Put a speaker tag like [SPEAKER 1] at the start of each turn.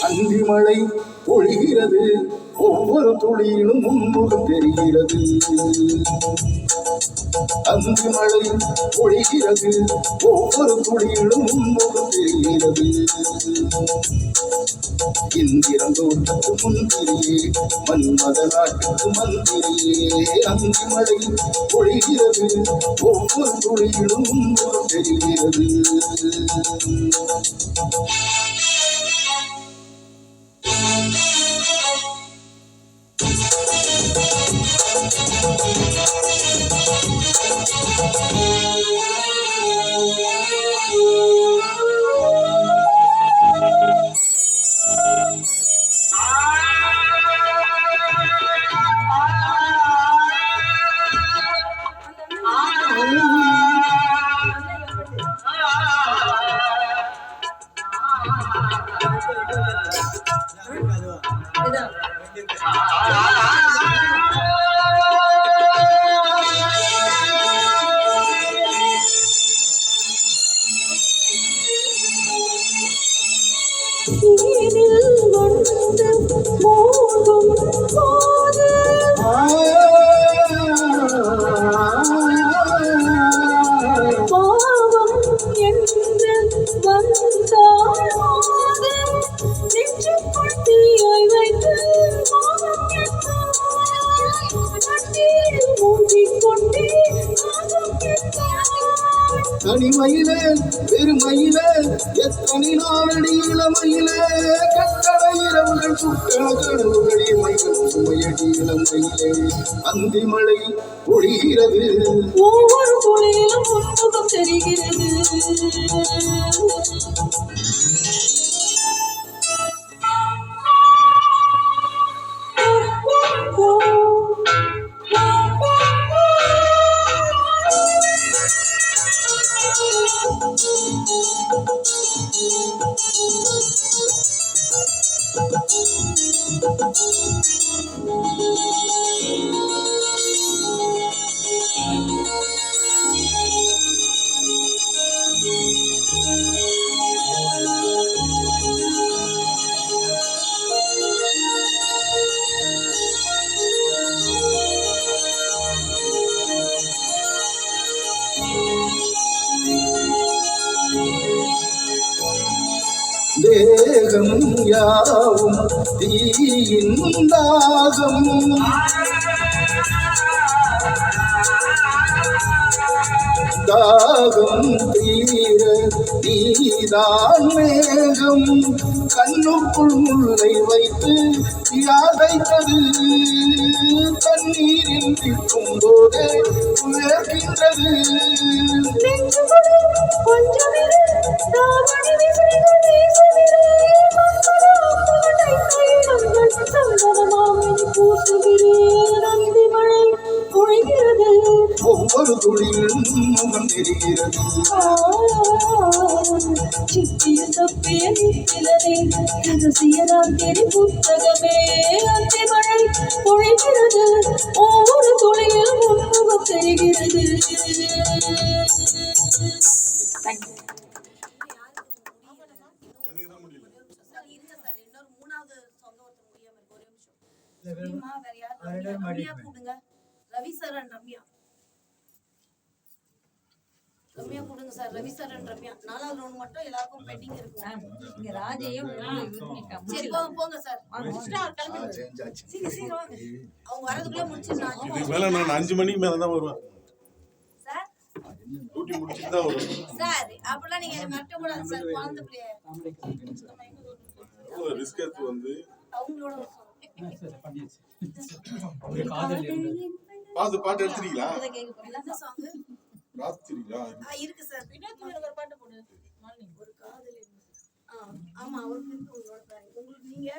[SPEAKER 1] அந்தி மழை பொழிகிறது, ஒவ்வொரு துளியிலும் முன்முகம் தெரிகிறது. அந்தி மழை பொழிகிறது, ஒவ்வொரு துளியிலும் முன்முகம் தெரிகிறது. இந்திரன் தோட்டத்து முந்திரியே, மன்மத நாட்டுக்கு மந்திரியே. அந்தி மழை பொழிகிறது, ஒவ்வொரு துளியிலும் முன்முகம் தெரிகிறது. தனிமயிலே பெருமயிலே எத்தனை நாளடி இளமையிலே கட்டளை இரவுகள் சுட்டன கனவுகள் இமைகள் சுமையடி இளமையிலே. அந்தி மழை பொழிகிறது,
[SPEAKER 2] ஒவ்வொரு துளியிலும் முன்முகம் தெரிகிறது.
[SPEAKER 1] தேகம் யாவும் தீயின் தாகம், தாகம் தீர நீதான் மேகம். கண்ணுக்குள் முல்லை வைத்து யாதைத்தது, தண்ணீரில் நிற்கும் போதே உயர்கின்றது. ஒவ்வொரு துளியிலும் முகம் தெரிகிறது.
[SPEAKER 2] சித்திய தப்பிய நித்திலனே ரகசியராத்திரி புத்தகமே. அந்தி மழை பொழிகிறது, ஒவ்வொரு துளியிலும் முன்முகம் தெரிகிறது.
[SPEAKER 3] ரவி சார் அண்ட் ரம்யா, ரம்யா கொடுங்க sir. Ravi sir and Ramya 4வது ரவுண்ட் மட்டும் எல்லாருக்கும் பெண்டிங் இருக்கு.
[SPEAKER 2] இங்க ராஜையும்
[SPEAKER 3] சரி போங்க சார். அவங்க வரதுக்குள்ள முடிச்சிடலாம்.
[SPEAKER 4] இதுக்கு மேல நான் 5 மணிக்கு மேல தான் வருவேன்
[SPEAKER 3] சார்.
[SPEAKER 4] டியூட்டி முடிச்சிட்டு தான் வருவேன்
[SPEAKER 3] சார். அப்பலாம் நீங்க மிரட்ட கூடாது சார். குழந்தை பிள்ளைய
[SPEAKER 4] ரிஸ்க் எடுத்து வந்து
[SPEAKER 3] அவங்களோட
[SPEAKER 4] பாட்டு எடுத்துறீங்களா?
[SPEAKER 3] என்ன சாங்?
[SPEAKER 4] ராத்திரி
[SPEAKER 3] இருக்கு சார்.
[SPEAKER 2] வினோத் எனக்கு ஒரு பாட்டு போடு மாலினி.
[SPEAKER 3] ஒரு காதலி. ஆமா அவருக்கு இருக்கு உங்களோட பிளான். உங்களுக்கு நீங்க